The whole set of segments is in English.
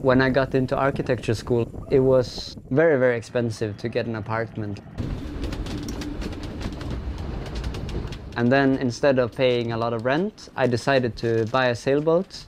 When I got into architecture school, it was very, very expensive to get an apartment. And then instead of paying a lot of rent, I decided to buy a sailboat.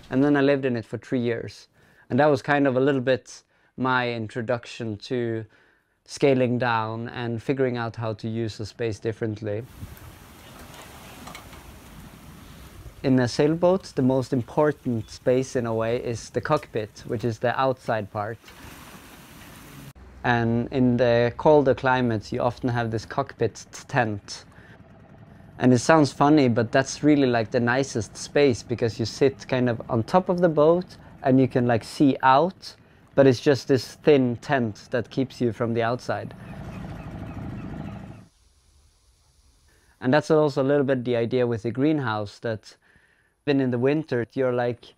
And then I lived in it for 3 years. And that was kind of a little bit my introduction to scaling down and figuring out how to use the space differently. In a sailboat, the most important space in a way is the cockpit, which is the outside part. And in the colder climates, you often have this cockpit tent. And it sounds funny, but that's really like the nicest space because you sit kind of on top of the boat and you can like see out, but it's just this thin tent that keeps you from the outside. And that's also a little bit the idea with the greenhouse, that even in the winter, you're like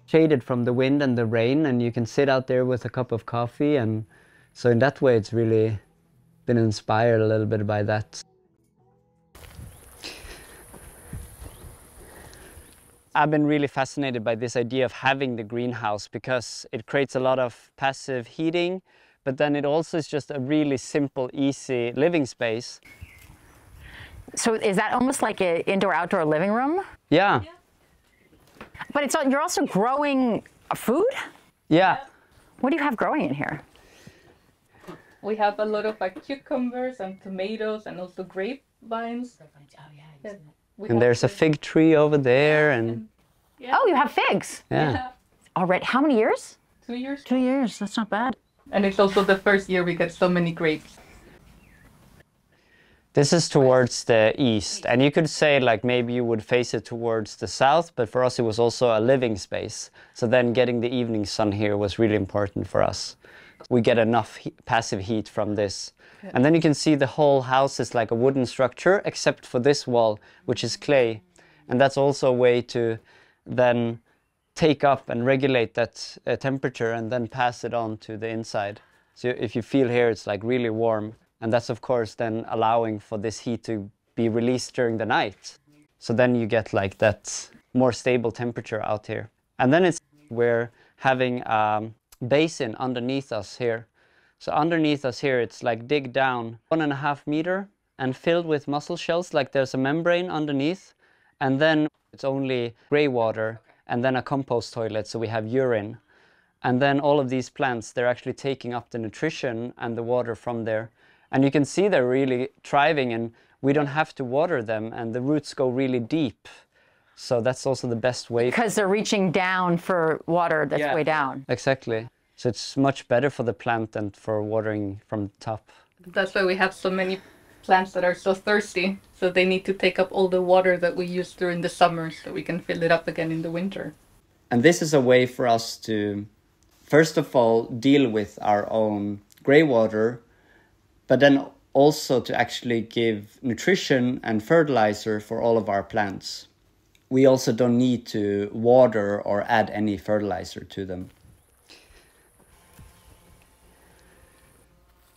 shaded from the wind and the rain, and you can sit out there with a cup of coffee. And so in that way, it's really been inspired a little bit by that. I've been really fascinated by this idea of having the greenhouse because it creates a lot of passive heating, but then it also is just a really simple, easy living space. So is that almost like an indoor-outdoor living room? Yeah. But you're also growing food? Yeah. What do you have growing in here? We have a lot of cucumbers and tomatoes and also grapevines. Yeah. And there's a fig tree over there. And yeah. Oh, you have figs? Yeah. Already, how many years? 2 years. 2 years, that's not bad. And it's also the first year we get so many grapes. This is towards the east, and you could say like maybe you would face it towards the south, but for us it was also a living space. So then getting the evening sun here was really important for us. We get enough passive heat from this. Yeah. And then you can see the whole house is like a wooden structure, except for this wall, which is clay. And that's also a way to then take up and regulate that temperature and then pass it on to the inside. So if you feel here, it's like really warm. And that's of course then allowing for this heat to be released during the night. So then you get like that more stable temperature out here. And then we're having a basin underneath us here. So underneath us here, it's like dig down 1.5 meters and filled with mussel shells, like there's a membrane underneath. And then it's only gray water and then a compost toilet, so we have urine. And then all of these plants, they're actually taking up the nutrition and the water from there. And you can see they're really thriving, and we don't have to water them, and the roots go really deep. So that's also the best way. Because they're reaching down for water that's way down. Exactly. So it's much better for the plant than for watering from the top. That's why we have so many plants that are so thirsty. So they need to take up all the water that we use during the summer so we can fill it up again in the winter. And this is a way for us to, first of all, deal with our own grey water, but then also to actually give nutrition and fertilizer for all of our plants. We also don't need to water or add any fertilizer to them.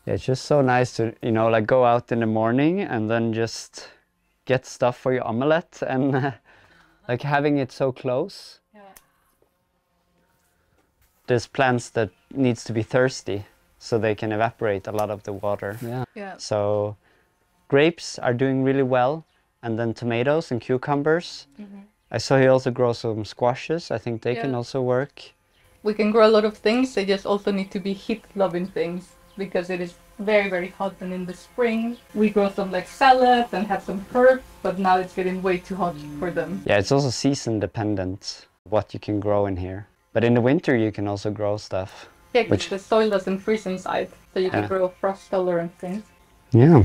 Yeah, it's just so nice to, you know, like go out in the morning and then just get stuff for your omelette and like having it so close. Yeah. There's plants that needs to be thirsty, so they can evaporate a lot of the water. Yeah. Yeah. So grapes are doing really well, and then tomatoes and cucumbers. Mm-hmm. I saw he also grows some squashes. I think they can also work. We can grow a lot of things. They just also need to be heat-loving things because it is very, very hot. And in the spring, we grow some like salads and have some herbs, but now it's getting way too hot for them. Yeah, it's also season dependent what you can grow in here. But in the winter, you can also grow stuff. Yeah, because the soil doesn't freeze inside, so you can grow frost-tolerant things. Yeah.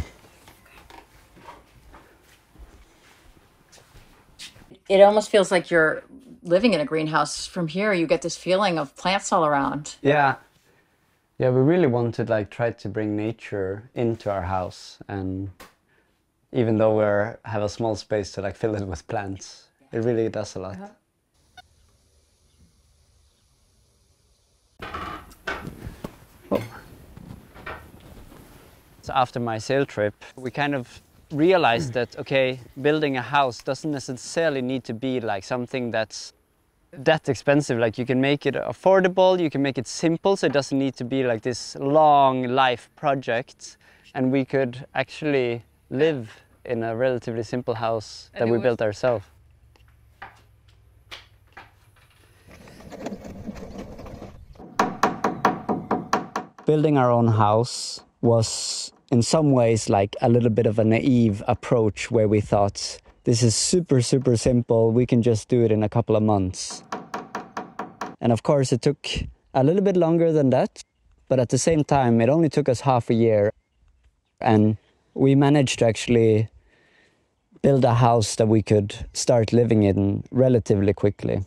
It almost feels like you're living in a greenhouse. From here, you get this feeling of plants all around. Yeah. Yeah, we really want to like try to bring nature into our house, and even though we have a small space to like fill it with plants, it really does a lot. Oh. So after my sail trip, we kind of realized that, okay, building a house doesn't necessarily need to be like something that's that expensive. Like, you can make it affordable, you can make it simple, so it doesn't need to be like this long life project, and we could actually live in a relatively simple house that we built ourselves. Building our own house was in some ways like a little bit of a naive approach, where we thought, this is super simple, we can just do it in a couple of months. And of course it took a little bit longer than that, but at the same time it only took us half a year, and we managed to actually build a house that we could start living in relatively quickly.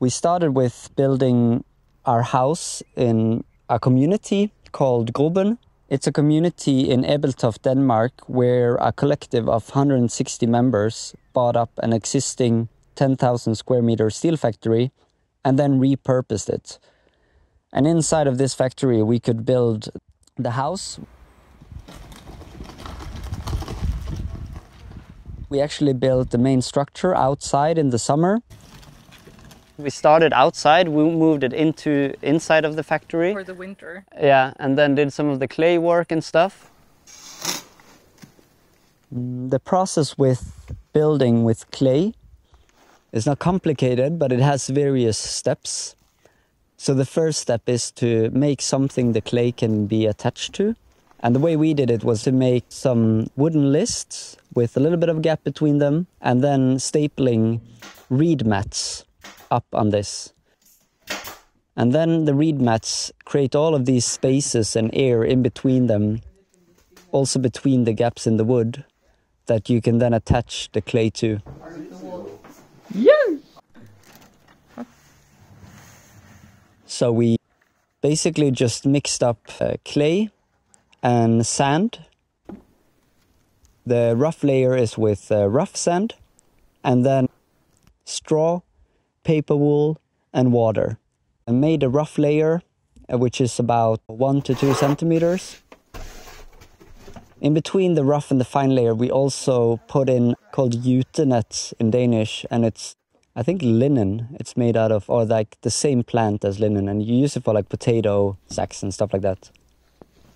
We started with building our house in a community called Bergen. It's a community in Ebeltoft, Denmark, where a collective of 160 members bought up an existing 10,000 square meter steel factory and then repurposed it. And inside of this factory we could build the house. We actually built the main structure outside in the summer. We started outside, we moved it inside of the factory. For the winter. Yeah, and then did some of the clay work and stuff. The process with building with clay is not complicated, but it has various steps. So the first step is to make something the clay can be attached to. And the way we did it was to make some wooden lists with a little bit of gap between them, and then stapling reed mats up on this. And then the reed mats create all of these spaces and air in between them, also between the gaps in the wood, that you can then attach the clay to. Yeah! So we basically just mixed up clay and sand. The rough layer is with rough sand, and then straw, paper wool and water. I made a rough layer which is about 1 to 2 centimeters. In between the rough and the fine layer we also put in called Jutland in Danish, and it's, I think, linen. It's made out of, or like the same plant as linen, and you use it for like potato sacks and stuff like that.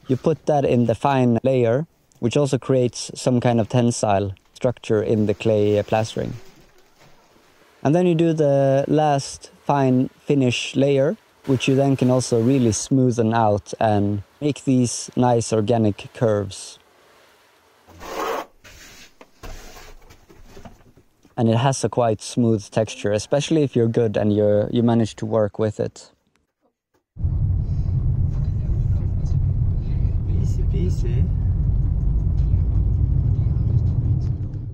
You put that in the fine layer, which also creates some kind of tensile structure in the clay plastering. And then you do the last fine finish layer, which you then can also really smoothen out and make these nice organic curves. And it has a quite smooth texture, especially if you're good and you manage to work with it. Easy peasy.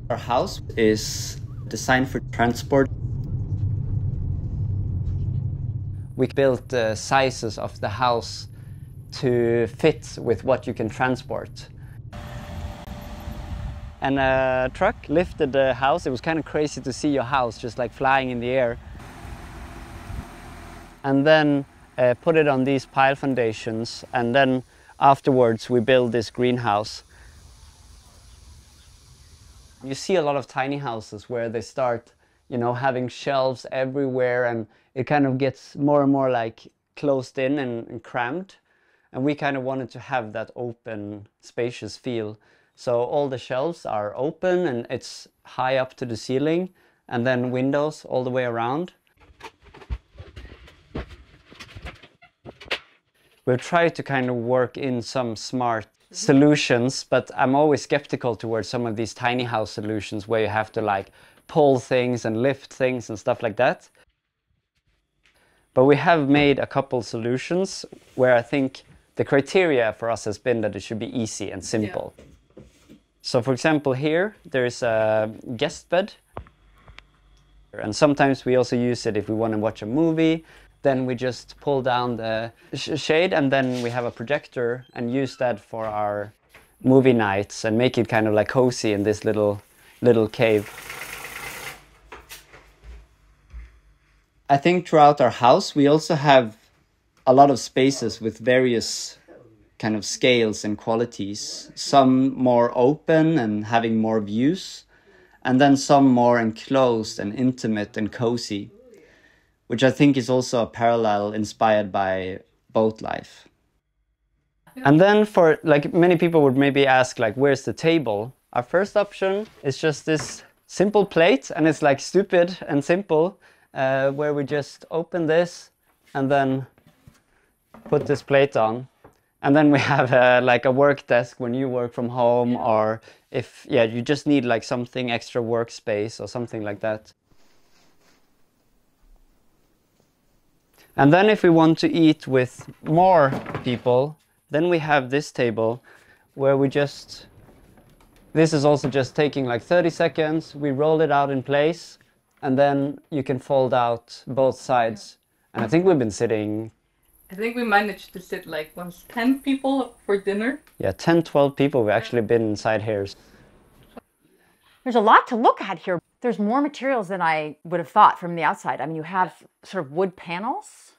Our house is designed for transport. We built the sizes of the house to fit with what you can transport. And a truck lifted the house. It was kind of crazy to see your house just like flying in the air. And then put it on these pile foundations, and then afterwards we build this greenhouse. You see a lot of tiny houses where they start, you know, having shelves everywhere, and it kind of gets more and more like closed in and cramped. And we kind of wanted to have that open, spacious feel. So all the shelves are open and it's high up to the ceiling, and then windows all the way around. We've tried to kind of work in some smart solutions, but I'm always skeptical towards some of these tiny house solutions where you have to like pull things and lift things and stuff like that. But we have made a couple solutions where I think the criteria for us has been that it should be easy and simple. Yeah. So for example here, there's a guest bed. And sometimes we also use it if we want to watch a movie. Then we just pull down the shade, and then we have a projector and use that for our movie nights and make it kind of like cozy in this little cave. I think throughout our house we also have a lot of spaces with various kind of scales and qualities. Some more open and having more views, and then some more enclosed and intimate and cozy, which I think is also a parallel inspired by boat life. And then for, like, many people would maybe ask, like, where's the table? Our first option is just this simple plate, and it's like stupid and simple, where we just open this and then put this plate on. And then we have like a work desk when you work from home, or if, yeah, you just need like something extra workspace or something like that. And then if we want to eat with more people, then we have this table where we just, this is also just taking like 30 seconds. We roll it out in place, and then you can fold out both sides. And I think we've been sitting, I think we managed to sit like once 10 people for dinner. yeah, 10, 12 people. We've actually been inside here. There's a lot to look at here. There's more materials than I would have thought from the outside. I mean, you have sort of wood panels.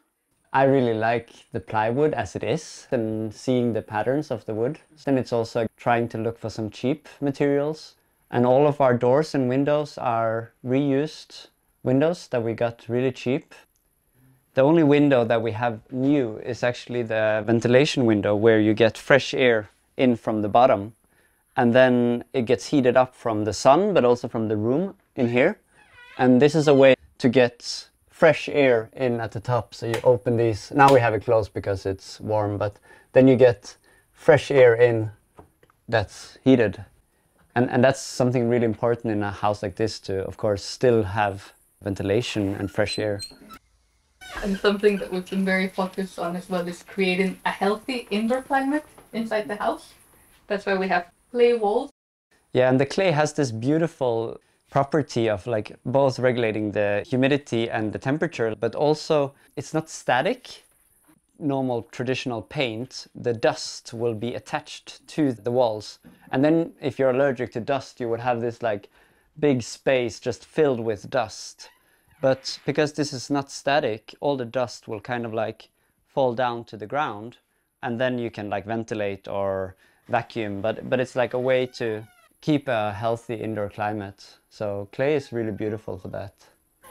I really like the plywood as it is and seeing the patterns of the wood. Then it's also trying to look for some cheap materials. And all of our doors and windows are reused windows that we got really cheap. The only window that we have new is actually the ventilation window, where you get fresh air in from the bottom. And then it gets heated up from the sun, but also from the room in here. And this is a way to get fresh air in at the top. So you open these, now we have it closed because it's warm, but then you get fresh air in that's heated. And that's something really important in a house like this, to, of course, still have ventilation and fresh air. And something that we've been very focused on as well is creating a healthy indoor climate inside the house. That's why we have clay walls. Yeah, and the clay has this beautiful property of like both regulating the humidity and the temperature, but also it's not static. Normal traditional paint, the dust will be attached to the walls. And then if you're allergic to dust, you would have this like big space just filled with dust. But because this is not static, all the dust will kind of like fall down to the ground, and then you can like ventilate or vacuum, but it's like a way to keep a healthy indoor climate. So clay is really beautiful for that.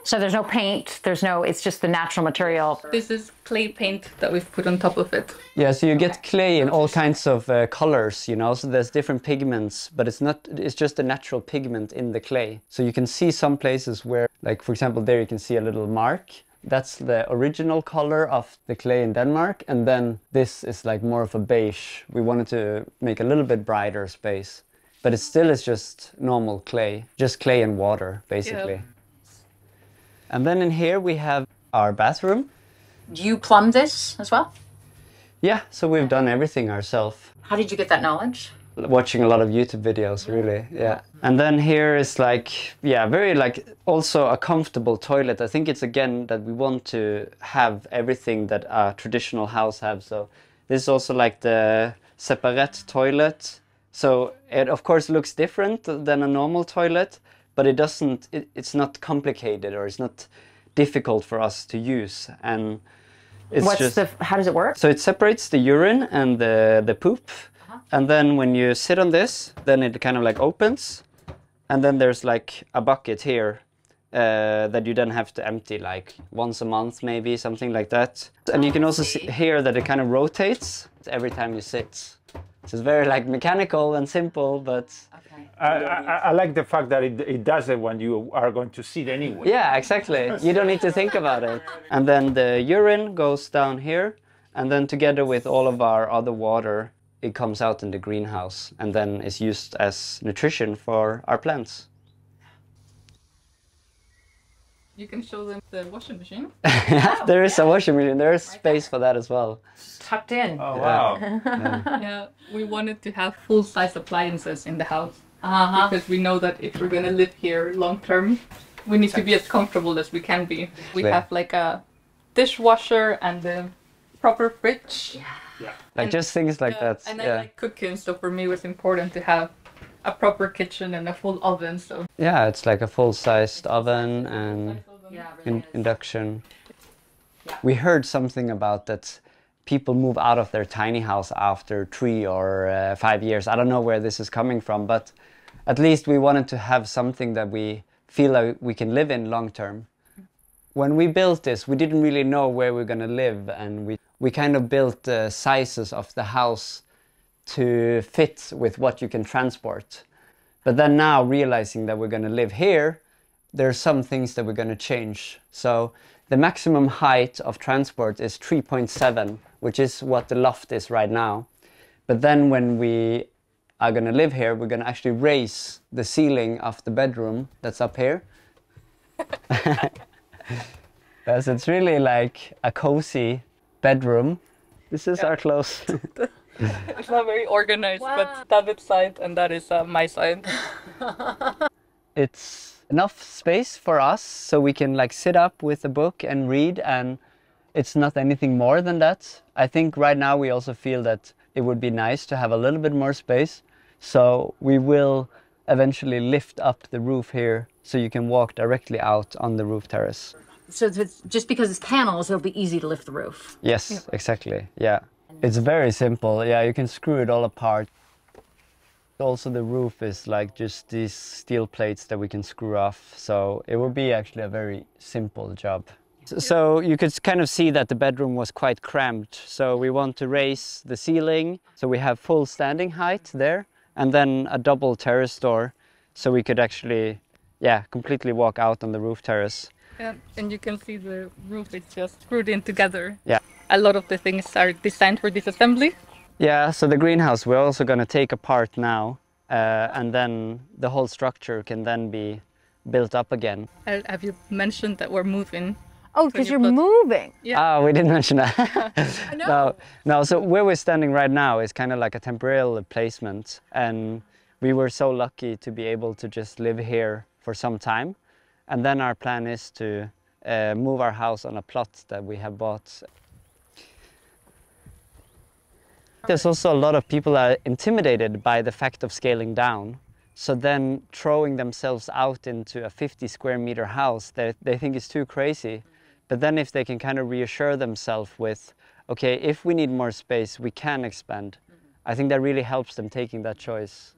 So there's no paint, it's just the natural material. This is clay paint that we've put on top of it. Yeah, so you get clay in all kinds of colors, you know, so there's different pigments, but it's just a natural pigment in the clay. So you can see some places where, like for example, there you can see a little mark. That's the original color of the clay in Denmark, and then this is like more of a beige. We wanted to make a little bit brighter space, but it still is just normal clay, just clay and water, basically. Yeah. And then in here we have our bathroom. Do you plumb this as well? Yeah, so we've done everything ourselves. How did you get that knowledge? Watching a lot of YouTube videos, really, yeah. And then here is like, yeah, very like also a comfortable toilet. I think it's again that we want to have everything that a traditional house have. So this is also like the separate toilet. So it of course looks different than a normal toilet, but it doesn't, it's not complicated, or it's not difficult for us to use. And it's how does it work? So it separates the urine and the poop. And then when you sit on this, then it kind of like opens. And then there's like a bucket here that you then have to empty like once a month, maybe, something like that. And you can also see here that it kind of rotates every time you sit. So it's very like mechanical and simple, but... I like the fact that it does it when you are going to sit anyway. Yeah, exactly. You don't need to think about it. And then the urine goes down here, and then together with all of our other water, it comes out in the greenhouse and then is used as nutrition for our plants. You can show them the washing machine. There is a washing machine. There is space for that as well. Tucked in. Oh, wow. Yeah, we wanted to have full-size appliances in the house. Because we know that if we're going to live here long term, we need to be as comfortable as we can be. We have like a dishwasher and a proper fridge. Yeah. Like just things like that. And I like cooking, so for me it was important to have a proper kitchen and a full oven. So yeah, it's like a full-sized oven and induction. Yeah. We heard something about that people move out of their tiny house after 3 or 5 years. I don't know where this is coming from, but at least we wanted to have something that we feel like we can live in long term. When we built this, we didn't really know where we were going to live, and we kind of built the sizes of the house to fit with what you can transport. But then now, realizing that we're going to live here, there are some things that we're going to change. So the maximum height of transport is 3.7, which is what the loft is right now. But then when we are going to live here, we're going to actually raise the ceiling of the bedroom that's up here. Yes, it's really like a cozy bedroom. This is our clothes. It's not very organized, but David's side and that is my side. It's enough space for us so we can like sit up with a book and read, and it's not anything more than that. I think right now we also feel that it would be nice to have a little bit more space. So we will eventually lift up the roof here so you can walk directly out on the roof terrace. So it's just because it's panels, it'll be easy to lift the roof. Yes, exactly. Yeah. It's very simple. Yeah, you can screw it all apart. Also, the roof is like just these steel plates that we can screw off. So it will be actually a very simple job. So you could kind of see that the bedroom was quite cramped. So we want to raise the ceiling. So we have full standing height there, and then a double terrace door. So we could actually, yeah, completely walk out on the roof terrace. Yeah, and you can see the roof is just screwed in together. Yeah. A lot of the things are designed for disassembly. Yeah, so the greenhouse we're also going to take apart now, and then the whole structure can then be built up again. Have you mentioned that we're moving? Oh, because you're moving. Yeah. Oh, we didn't mention that. No, so where we're standing right now is kind of like a temporary placement, and we were so lucky to be able to just live here for some time. And then our plan is to move our house on a plot that we have bought. There's also a lot of people are intimidated by the fact of scaling down. So then throwing themselves out into a 50 square meter house, they think is too crazy. But then if they can kind of reassure themselves with, okay, if we need more space, we can expand. I think that really helps them taking that choice.